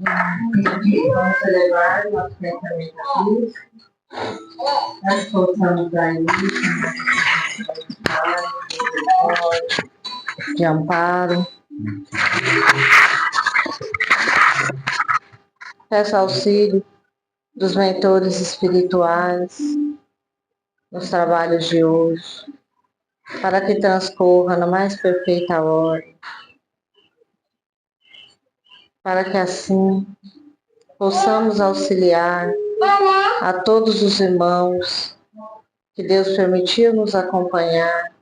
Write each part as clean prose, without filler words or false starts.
Vamos celebrar nosso pensamento a Deus. Nós possamos dar início de amparo. Peço auxílio dos mentores espirituais nos trabalhos de hoje, para que transcorra na mais perfeita ordem, para que assim possamos auxiliar a todos os irmãos que Deus permitiu nos acompanhar,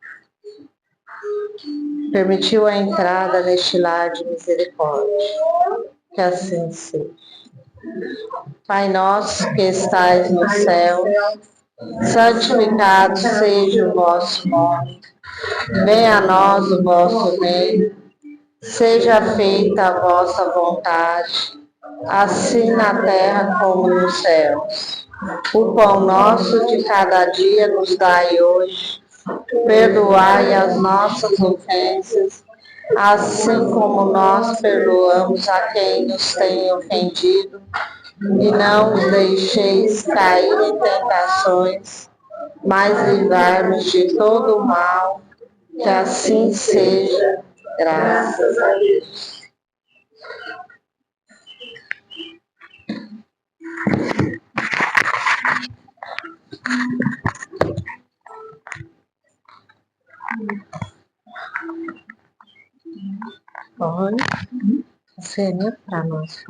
permitiu a entrada neste lar de misericórdia. Que assim seja. Pai nosso que estais no céu, santificado seja o vosso nome. Venha a nós o vosso reino. Seja feita a vossa vontade, assim na terra como nos céus. O pão nosso de cada dia nos dai hoje. Perdoai as nossas ofensas, assim como nós perdoamos a quem nos tem ofendido. E não os deixeis cair em tentações, mas livrai-nos de todo o mal. Que assim seja, graças a Deus. Oi, seria para nós.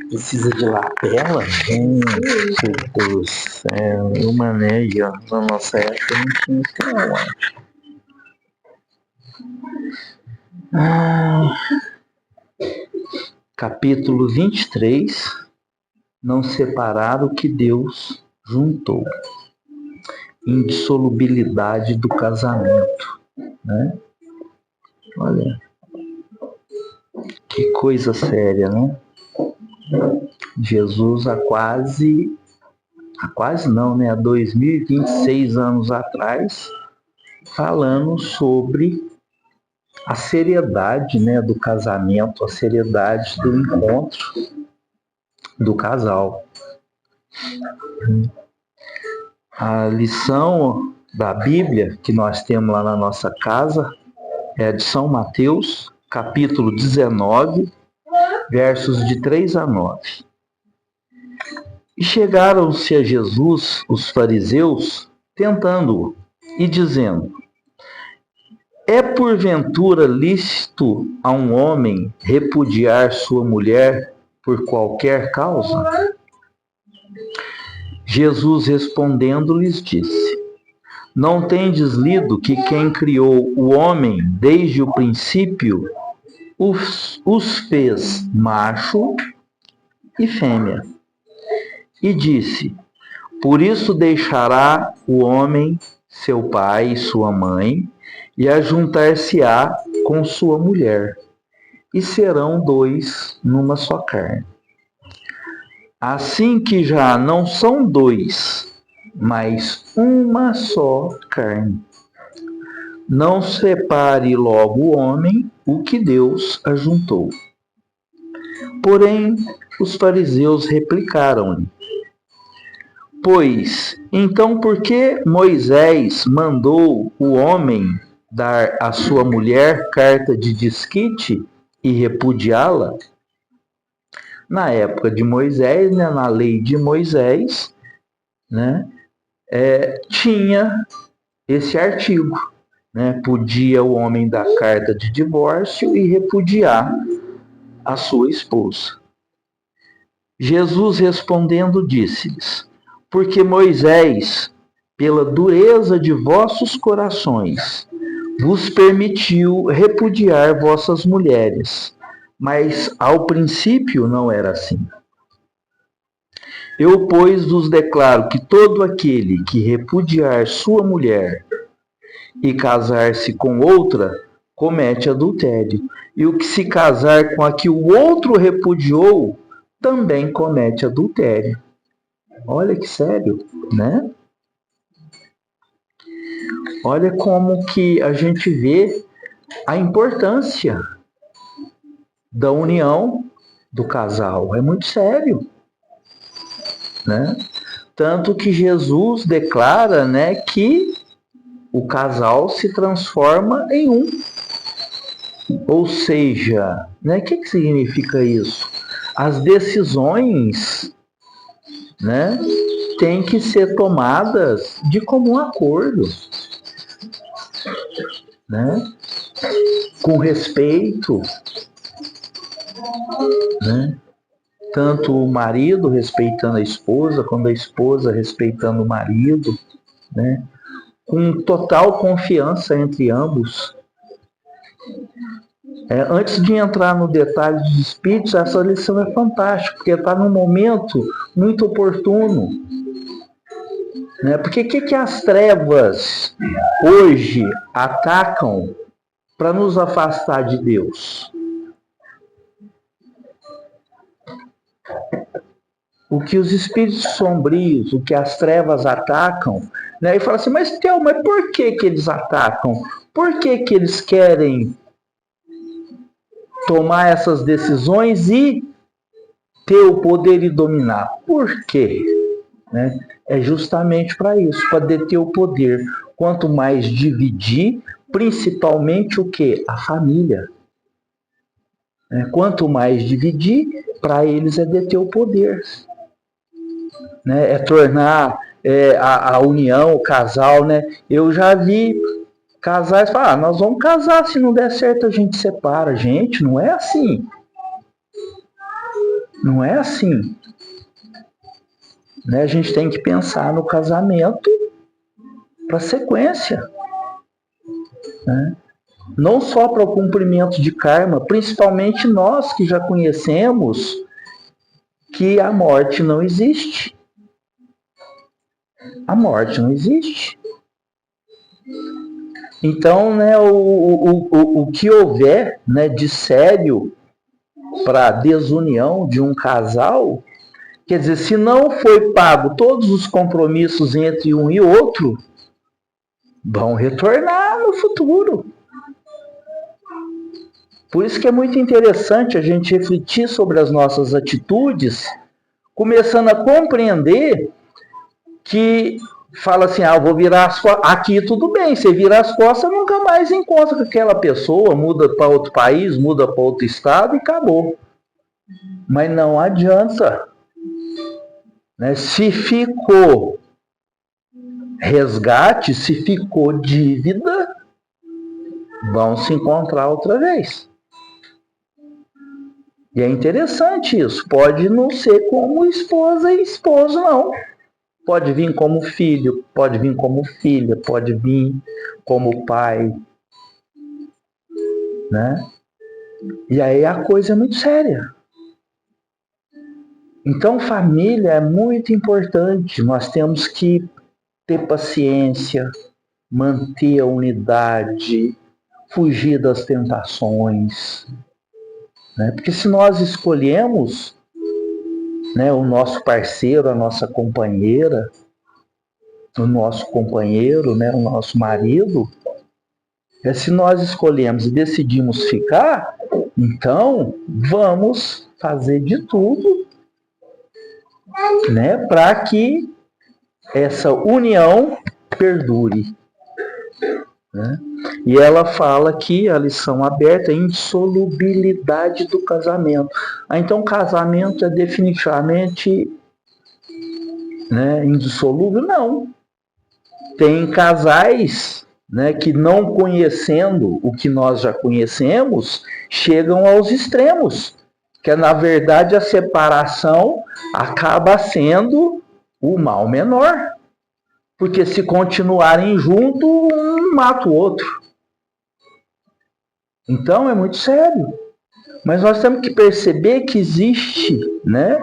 Precisa de lapela? Gente do céu, eu manejo. Na nossa época não tinha isso não. Capítulo 23. Não separar o que Deus juntou. Indissolubilidade do casamento, né? Olha, que coisa séria, né? Jesus há 2026 anos atrás, falando sobre a seriedade, né, do casamento, a seriedade do encontro do casal. A lição da Bíblia que nós temos lá na nossa casa é a de São Mateus, capítulo 19, versos de 3 a 9. E chegaram-se a Jesus os fariseus, tentando-o, e dizendo: é porventura lícito a um homem repudiar sua mulher por qualquer causa? Jesus respondendo-lhes disse: não tendes lido que quem criou o homem desde o princípio os fez macho e fêmea? E disse: por isso deixará o homem seu pai e sua mãe, e ajuntar-se-á com sua mulher, e serão dois numa só carne. Assim que já não são dois, mas uma só carne. Não separe logo o homem o que Deus ajuntou. Porém, os fariseus replicaram-lhe: pois, então por que Moisés mandou o homem dar à sua mulher carta de desquite e repudiá-la? Na época de Moisés, né, na lei de Moisés, né, tinha esse artigo, né, podia o homem dar carta de divórcio e repudiar a sua esposa. Jesus respondendo disse-lhes: porque Moisés, pela dureza de vossos corações, vos permitiu repudiar vossas mulheres, mas ao princípio não era assim. Eu, pois, vos declaro que todo aquele que repudiar sua mulher e casar-se com outra, comete adultério. E o que se casar com a que o outro repudiou, também comete adultério. Olha que sério, né? Olha como que a gente vê a importância da união do casal. É muito sério, né? Tanto que Jesus declara, né, que o casal se transforma em um. Ou seja, né, o que significa isso? As decisões, né, têm que ser tomadas de comum acordo, né, com respeito, né? Tanto o marido respeitando a esposa, quanto a esposa respeitando o marido, né? Com total confiança entre ambos. Antes de entrar no detalhe dos espíritos, essa lição é fantástica, porque está num momento muito oportuno. Né? Porque o que as trevas hoje atacam para nos afastar de Deus? O que os espíritos sombrios, o que as trevas atacam, né? E fala assim, mas por que eles atacam? Por que eles querem tomar essas decisões e ter o poder e dominar? Por quê? Né? É justamente para isso, para deter o poder. Quanto mais dividir, principalmente o quê? A família. Quanto mais dividir, para eles é deter o poder. Né? É tornar a união, o casal, né? Eu já vi casais falar, nós vamos casar, se não der certo a gente separa. Gente, não é assim. Não é assim. Né? A gente tem que pensar no casamento para sequência. Né? Não só para o cumprimento de karma, principalmente nós que já conhecemos que a morte não existe. A morte não existe. Então, né, o que houver, né, de sério para a desunião de um casal, quer dizer, se não foi pago todos os compromissos entre um e outro, vão retornar no futuro. Por isso que é muito interessante a gente refletir sobre as nossas atitudes, começando a compreender que fala assim, vou virar as costas. Aqui tudo bem, você vira as costas, nunca mais encontra com aquela pessoa, muda para outro país, muda para outro estado e acabou. Mas não adianta. Né? Se ficou resgate, se ficou dívida, vão se encontrar outra vez. E é interessante isso. Pode não ser como esposa e esposo, não. Pode vir como filho, pode vir como filha, pode vir como pai. Né? E aí a coisa é muito séria. Então, família é muito importante. Nós temos que ter paciência, manter a unidade, fugir das tentações. Né? Porque se nós escolhemos, né, o nosso parceiro, a nossa companheira, o nosso companheiro, né, o nosso marido, se nós escolhemos e decidimos ficar, então vamos fazer de tudo, né, para que essa união perdure. Né? E ela fala que a lição aberta é a insolubilidade do casamento. Então, casamento é definitivamente, né, indissolúvel? Não. Tem casais, né, que não conhecendo o que nós já conhecemos, chegam aos extremos. Que na verdade a separação acaba sendo o mal menor. Porque se continuarem juntos, um mata o outro. Então é muito sério. Mas nós temos que perceber que existe, né,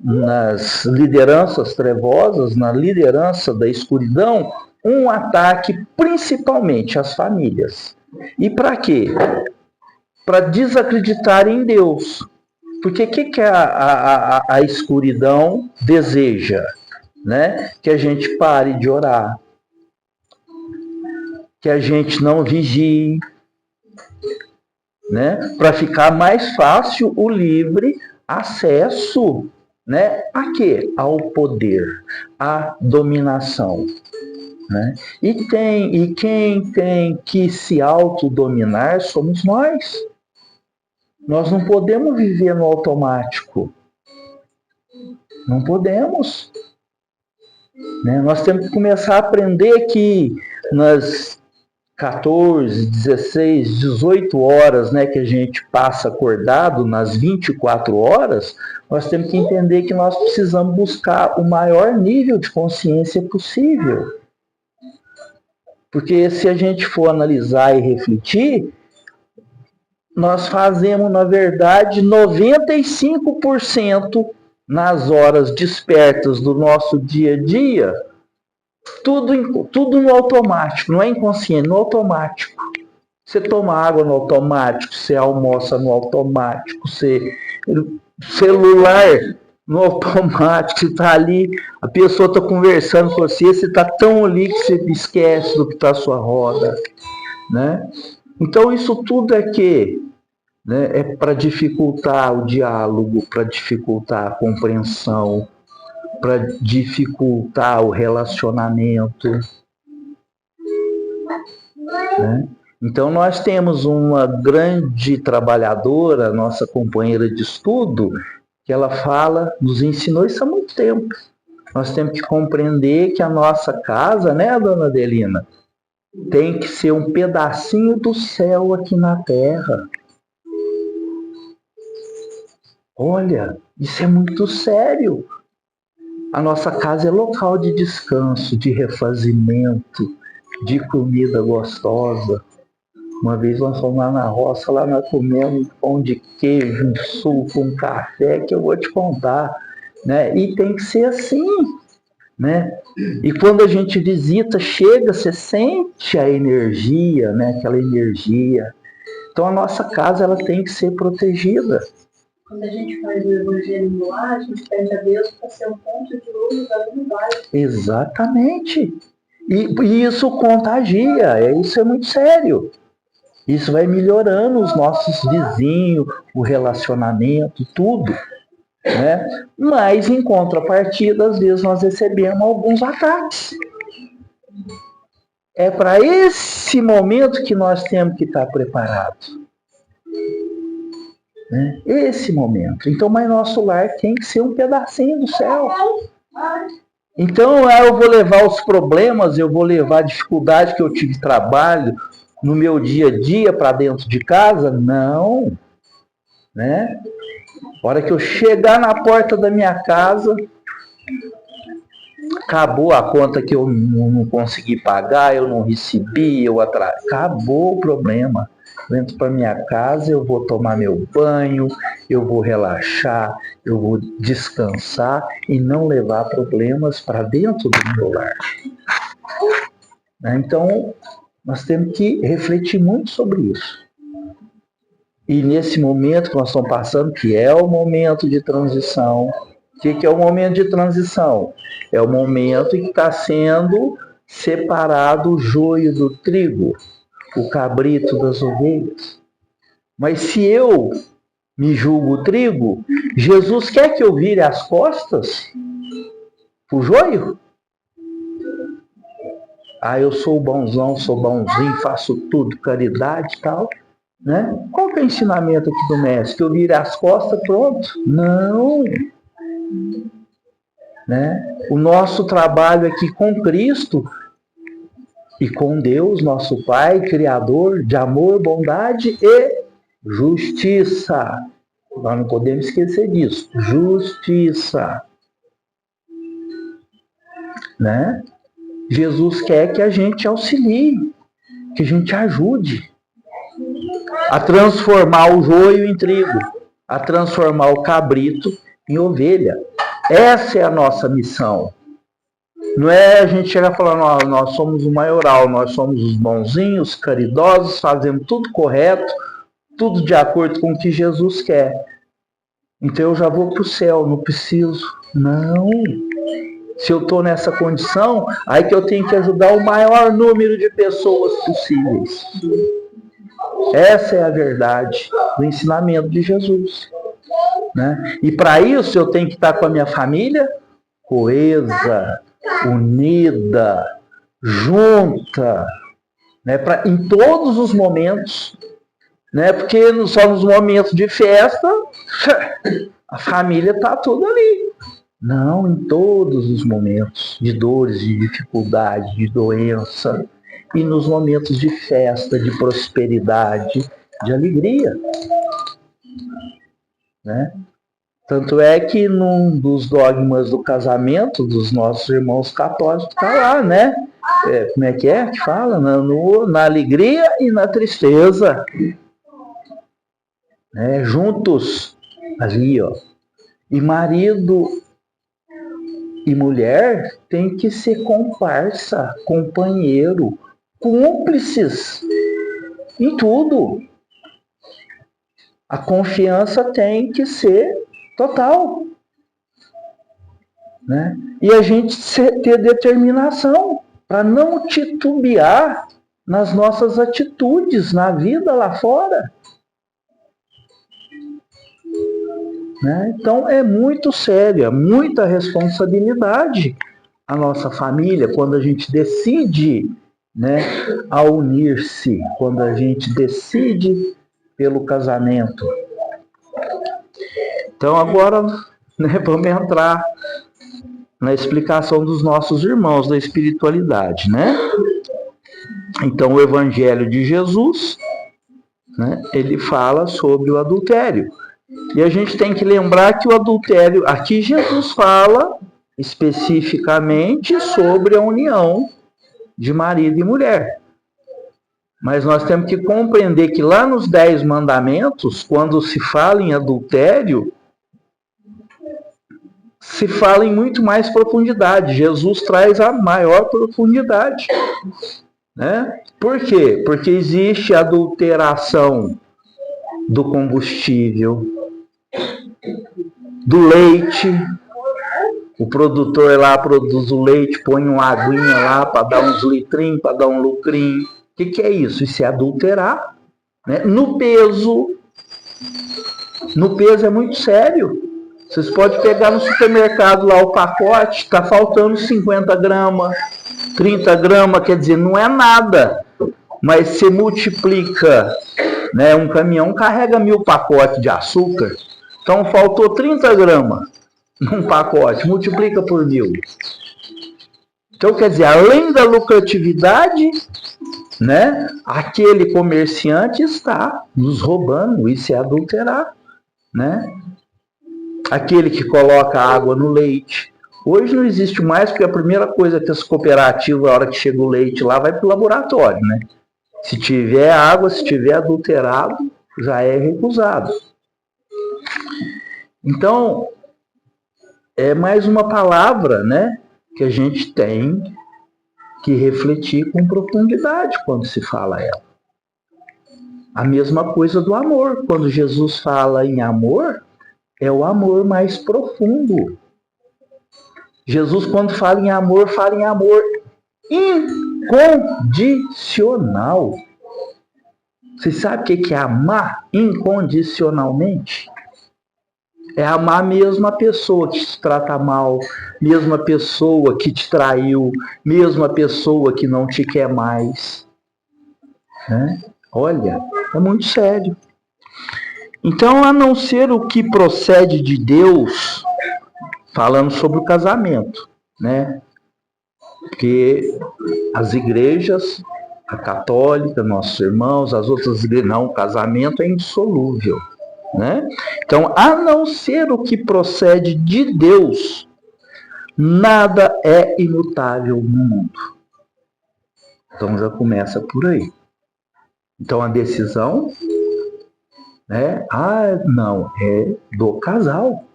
nas lideranças trevosas, na liderança da escuridão, um ataque principalmente às famílias. E para quê? Para desacreditar em Deus. Porque o que a escuridão deseja? Né? Que a gente pare de orar, que a gente não vigie, né? Para ficar mais fácil o livre acesso, né? A quê? Ao poder, à dominação. Né? E quem tem que se autodominar somos nós. Nós não podemos viver no automático. Não podemos. Né? Nós temos que começar a aprender que nas 14, 16, 18 horas, né, que a gente passa acordado, nas 24 horas, nós temos que entender que nós precisamos buscar o maior nível de consciência possível. Porque se a gente for analisar e refletir, nós fazemos, na verdade, 95% nas horas despertas do nosso dia a dia, tudo no automático, não é inconsciente, no automático. Você toma água no automático, você almoça no automático, você celular no automático, você está ali, a pessoa está conversando com você está tão ali que você esquece do que está à sua roda. Né? Então isso tudo é que, né, é para dificultar o diálogo, para dificultar a compreensão, para dificultar o relacionamento. Né? Então nós temos uma grande trabalhadora, nossa companheira de estudo, que ela fala, nos ensinou isso há muito tempo. Nós temos que compreender que a nossa casa, né, dona Adelina, tem que ser um pedacinho do céu aqui na terra. Olha, isso é muito sério. A nossa casa é local de descanso, de refazimento, de comida gostosa. Uma vez nós fomos lá na roça, lá nós comemos pão de queijo, um suco, um café, que eu vou te contar. Né? E tem que ser assim. Né? E quando a gente visita, chega, você sente a energia, né? Aquela energia. Então a nossa casa ela tem que ser protegida. Quando a gente faz o evangelho no ar, a gente pede a Deus para ser um ponto de luz da humanidade. Exatamente. E isso contagia, isso é muito sério. Isso vai melhorando os nossos vizinhos, o relacionamento, tudo. Né? Mas, em contrapartida, às vezes nós recebemos alguns ataques. É para esse momento que nós temos que estar preparados. Né? Esse momento. Então, mas nosso lar tem que ser um pedacinho do céu. Então, eu vou levar os problemas, eu vou levar a dificuldade que eu tive de trabalho no meu dia a dia para dentro de casa? Não. Né? A hora que eu chegar na porta da minha casa, acabou a conta que eu não consegui pagar, eu não recebi, eu atrasei. Acabou o problema. Eu entro para minha casa, eu vou tomar meu banho, eu vou relaxar, eu vou descansar e não levar problemas para dentro do meu lar. Então, nós temos que refletir muito sobre isso. E nesse momento que nós estamos passando, que é o momento de transição, o que é o momento de transição? É o momento em que está sendo separado o joio do trigo, o cabrito das ovelhas. Mas se eu me julgo trigo, Jesus quer que eu vire as costas para o joio? Eu sou bonzão, sou bonzinho, faço tudo, caridade e tal. Né? Qual que é o ensinamento aqui do mestre? Que eu vire as costas, pronto? Não. Né? O nosso trabalho aqui com Cristo e com Deus, nosso Pai, Criador de amor, bondade e justiça. Nós não podemos esquecer disso. Justiça. Né? Jesus quer que a gente auxilie, que a gente ajude a transformar o joio em trigo, a transformar o cabrito em ovelha. Essa é a nossa missão. Não é a gente chegar falando, ó, nós somos o maioral, nós somos os bonzinhos, caridosos, fazemos tudo correto, tudo de acordo com o que Jesus quer. Então eu já vou para o céu, não preciso. Não. Se eu estou nessa condição, aí que eu tenho que ajudar o maior número de pessoas possíveis. Essa é a verdade do ensinamento de Jesus. Né? E para isso eu tenho que estar com a minha família coesa, unida, junta, né? Em todos os momentos. Né? Porque só nos momentos de festa a família está toda ali. Não, em todos os momentos de dores, de dificuldade, de doença, e nos momentos de festa, de prosperidade, de alegria. Né? Tanto é que num dos dogmas do casamento dos nossos irmãos católicos está lá, né? Como é que fala? Na alegria e na tristeza. Né? Juntos, ali, ó. E marido e mulher tem que ser comparsa, companheiro, cúmplices em tudo. A confiança tem que ser total. Né? E a gente ter determinação para não titubear nas nossas atitudes, na vida lá fora. Né? Então é muito séria, muita responsabilidade a nossa família quando a gente decide, né, a unir-se, quando a gente decide pelo casamento. Então agora, né, vamos entrar na explicação dos nossos irmãos da espiritualidade, né? Então o Evangelho de Jesus, né, ele fala sobre o adultério. E a gente tem que lembrar que o adultério, aqui Jesus fala especificamente sobre a união de marido e mulher. Mas nós temos que compreender que lá nos 10 mandamentos, quando se fala em adultério, se fala em muito mais profundidade. Jesus traz a maior profundidade. Né? Por quê? Porque existe adulteração do combustível, do leite. O produtor lá produz o leite, põe uma aguinha lá para dar uns litrinhos, para dar um lucrinho. O que é isso? Isso é adulterar. Né? No peso é muito sério. Vocês podem pegar no supermercado lá o pacote, está faltando 50 gramas, 30 gramas, quer dizer, não é nada. Mas se multiplica, né, um caminhão carrega 1000 pacotes de açúcar, então faltou 30 gramas num pacote, multiplica por 1000. Então, quer dizer, além da lucratividade, né, aquele comerciante está nos roubando, isso é adulterar, né? Aquele que coloca água no leite. Hoje não existe mais, porque a primeira coisa que as cooperativas, a hora que chega o leite lá, vai para o laboratório, né? Se tiver água, se tiver adulterado, já é recusado. Então, é mais uma palavra, né, que a gente tem que refletir com profundidade quando se fala ela. A mesma coisa do amor. Quando Jesus fala em amor, é o amor mais profundo. Jesus, quando fala em amor incondicional. Vocês sabem o que é amar incondicionalmente? É amar mesmo a pessoa que te trata mal, mesmo a pessoa que te traiu, mesmo a pessoa que não te quer mais. Né? Olha, é muito sério. Então, a não ser o que procede de Deus, falando sobre o casamento, né? Porque as igrejas, a católica, nossos irmãos, as outras igrejas, não, o casamento é indissolúvel, né? Então, a não ser o que procede de Deus, nada é imutável no mundo. Então, já começa por aí. Então, a decisão, né? Não, é do casal.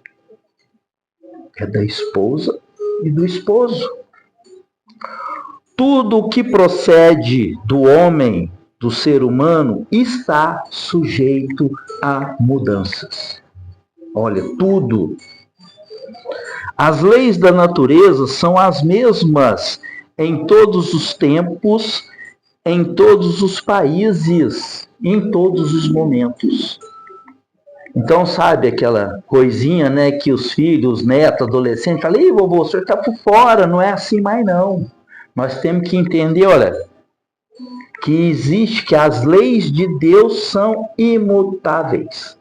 É da esposa e do esposo. Tudo o que procede do homem, do ser humano, está sujeito a mudanças. Olha, tudo. As leis da natureza são as mesmas em todos os tempos, em todos os países, em todos os momentos. Então, sabe aquela coisinha, né, que os filhos, os netos, adolescentes falam: "Ih, vovô, o senhor está por fora, não é assim mais não". Nós temos que entender, olha, que as leis de Deus são imutáveis.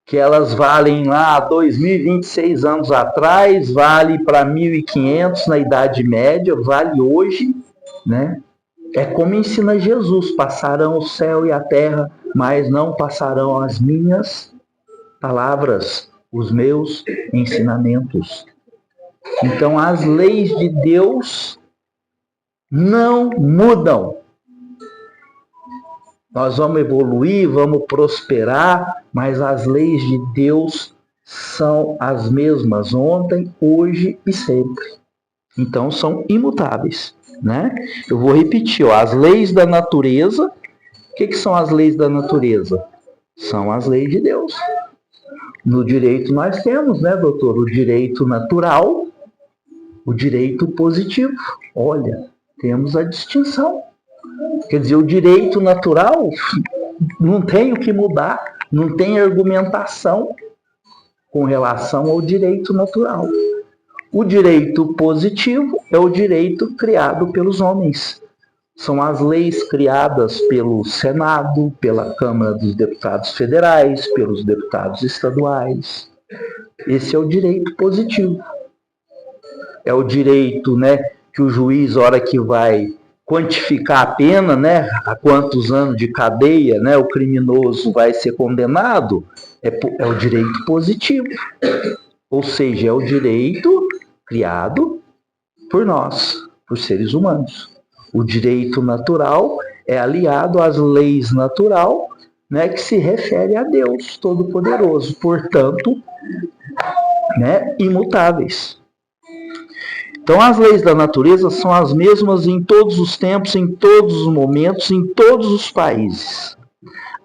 Que elas valem lá 2026 anos atrás, vale para 1500 na Idade Média, vale hoje, né? É como ensina Jesus: passarão o céu e a terra, mas não passarão as minhas palavras, os meus ensinamentos. Então, as leis de Deus não mudam. Nós vamos evoluir, vamos prosperar, mas as leis de Deus são as mesmas ontem, hoje e sempre. Então, são imutáveis, né? Eu vou repetir, ó, as leis da natureza. O que são as leis da natureza? São as leis de Deus. No direito nós temos, né, doutor, o direito natural, o direito positivo. Olha, temos a distinção. Quer dizer, o direito natural não tem o que mudar, não tem argumentação com relação ao direito natural. O direito positivo é o direito criado pelos homens. São as leis criadas pelo Senado, pela Câmara dos Deputados Federais, pelos deputados estaduais. Esse é o direito positivo. É o direito, né, que o juiz, a hora que vai quantificar a pena, né, a quantos anos de cadeia, né, o criminoso vai ser condenado, é o direito positivo. Ou seja, é o direito criado por nós, por seres humanos. O direito natural é aliado às leis natural, né, que se refere a Deus Todo-Poderoso, portanto, né, imutáveis. Então, as leis da natureza são as mesmas em todos os tempos, em todos os momentos, em todos os países.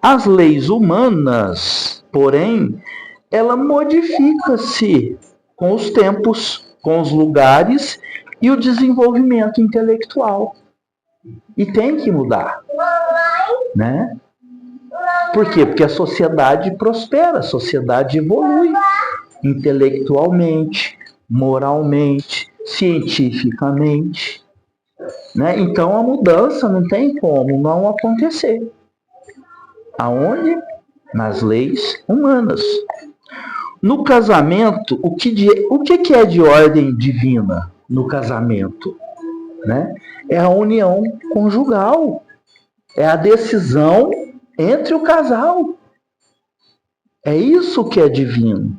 As leis humanas, porém, ela modifica-se com os tempos, com os lugares e o desenvolvimento intelectual. E tem que mudar, né? Por quê? Porque a sociedade prospera, a sociedade evolui intelectualmente, moralmente, cientificamente, né? Então a mudança não tem como não acontecer. Aonde? Nas leis humanas. No casamento, o que é de ordem divina no casamento? Né? É a união conjugal, é a decisão entre o casal. É isso que é divino.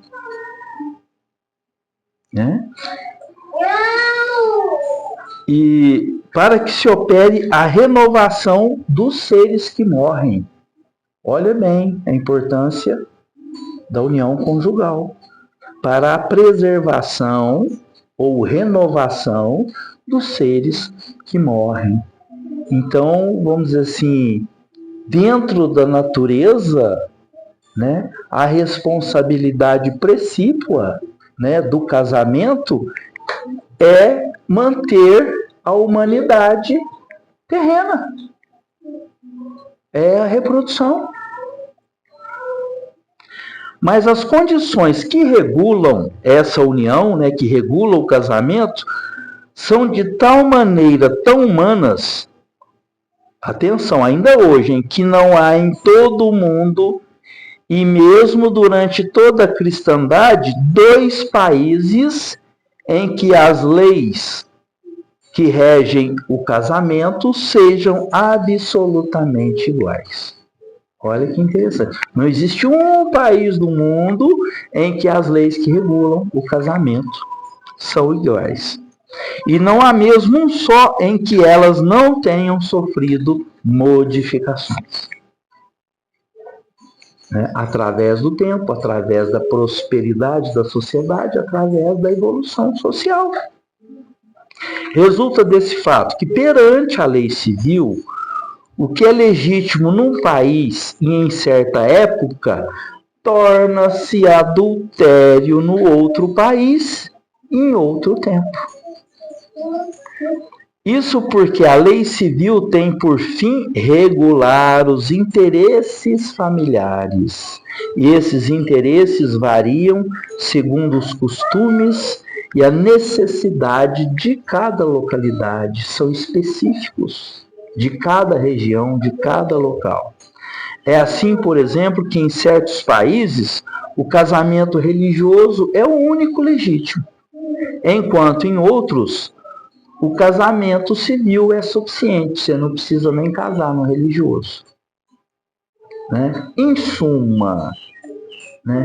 Né? E para que se opere a renovação dos seres que morrem. Olha bem a importância da união conjugal para a preservação ou renovação dos seres que morrem. Então, vamos dizer assim, dentro da natureza, né, a responsabilidade precípua, né, do casamento é manter a humanidade terrena. É a reprodução. Mas as condições que regulam essa união, né, que regulam o casamento, são de tal maneira tão humanas, atenção, ainda hoje, em que não há em todo o mundo, e mesmo durante toda a cristandade, 2 países em que as leis que regem o casamento sejam absolutamente iguais. Olha que interessante. Não existe um país do mundo em que as leis que regulam o casamento são iguais. E não há mesmo um só em que elas não tenham sofrido modificações. Né? Através do tempo, através da prosperidade da sociedade, através da evolução social. Resulta desse fato que, perante a lei civil, o que é legítimo num país e em certa época torna-se adultério no outro país em outro tempo. Isso porque a lei civil tem por fim regular os interesses familiares. E esses interesses variam segundo os costumes e a necessidade de cada localidade. São específicos de cada região, de cada local. É assim, por exemplo, que em certos países o casamento religioso é o único legítimo, enquanto em outros o casamento civil é suficiente, você não precisa nem casar no religioso. Né? Em suma, né?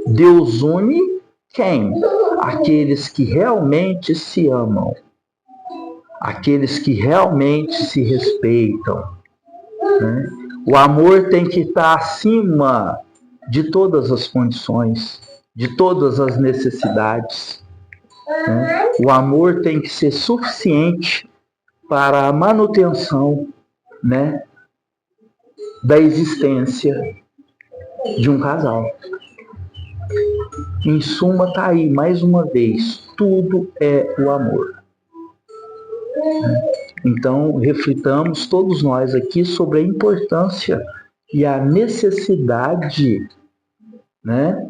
Deus une quem? Aqueles que realmente se amam, aqueles que realmente se respeitam. Né? O amor tem que estar acima de todas as condições, de todas as necessidades. Né? O amor tem que ser suficiente para a manutenção, né, da existência de um casal. Em suma, está aí, mais uma vez, tudo é o amor. Então, reflitamos todos nós aqui sobre a importância e a necessidade, né,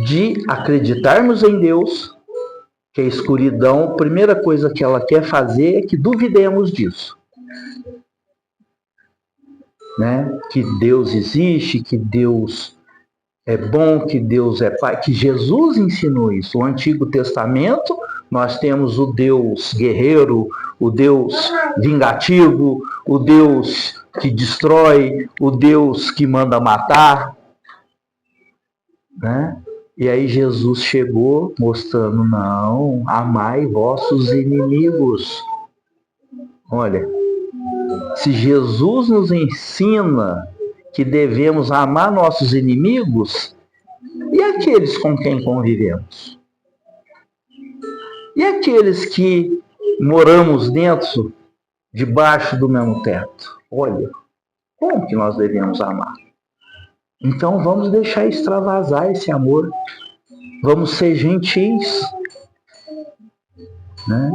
de acreditarmos em Deus, que a escuridão, a primeira coisa que ela quer fazer é que duvidemos disso. Né? Que Deus existe, que Deus é bom, que Deus é Pai, que Jesus ensinou isso. O Antigo Testamento, nós temos o Deus guerreiro, o Deus vingativo, o Deus que destrói, o Deus que manda matar. Né? E aí Jesus chegou mostrando, não, amai vossos inimigos. Olha, se Jesus nos ensina que devemos amar nossos inimigos, e aqueles com quem convivemos? E aqueles que moramos debaixo do mesmo teto? Olha, como que nós devemos amar? Então vamos deixar extravasar esse amor. Vamos ser gentis. Né?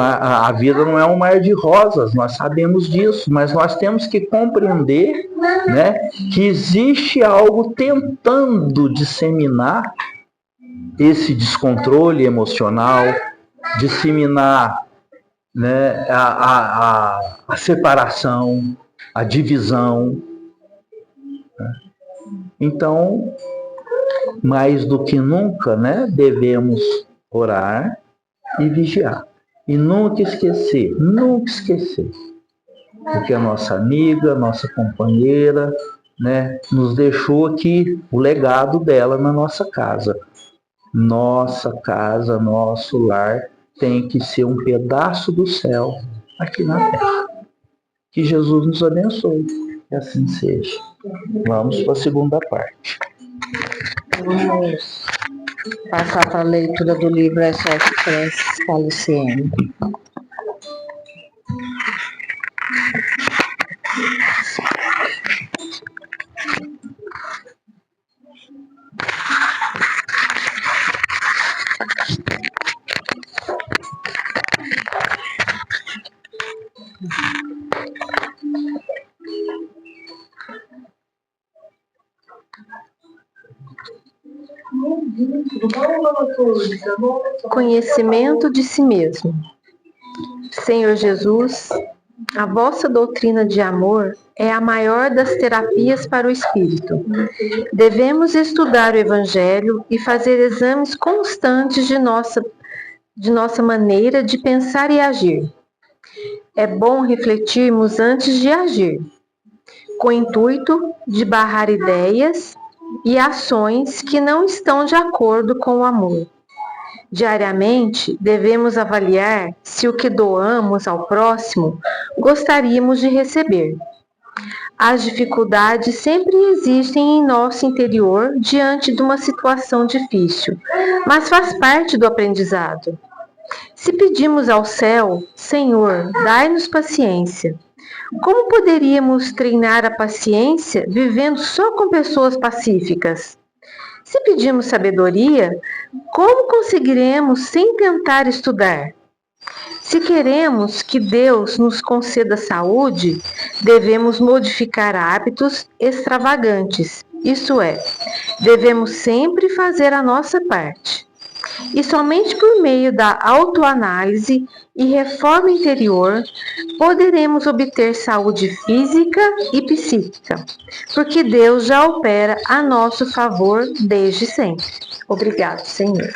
A vida não é um mar de rosas, nós sabemos disso, mas nós temos que compreender, né, que existe algo tentando disseminar esse descontrole emocional, disseminar, né, a separação, a divisão. Então, mais do que nunca, né, devemos orar e vigiar. E nunca esquecer, porque a nossa amiga, nossa companheira, né, nos deixou aqui o legado dela na nossa casa. Nossa casa, nosso lar tem que ser um pedaço do céu aqui na terra. Que Jesus nos abençoe, que assim seja. Vamos para a segunda parte. Vamos passar para a leitura do livro SOS Preces Caliciene. Conhecimento de si mesmo. Senhor Jesus, a vossa doutrina de amor é a maior das terapias para o espírito. Devemos estudar o Evangelho e fazer exames constantes de nossa maneira de pensar e agir. É bom refletirmos antes de agir, com o intuito de barrar ideias e ações que não estão de acordo com o amor. Diariamente, devemos avaliar se o que doamos ao próximo gostaríamos de receber. As dificuldades sempre existem em nosso interior diante de uma situação difícil, mas faz parte do aprendizado. Se pedimos ao céu, Senhor, dai-nos paciência, como poderíamos treinar a paciência vivendo só com pessoas pacíficas? Se pedimos sabedoria, como conseguiremos sem tentar estudar? Se queremos que Deus nos conceda saúde, devemos modificar hábitos extravagantes, isto é, devemos sempre fazer a nossa parte. E somente por meio da autoanálise e reforma interior poderemos obter saúde física e psíquica, porque Deus já opera a nosso favor desde sempre. Obrigado, Senhor.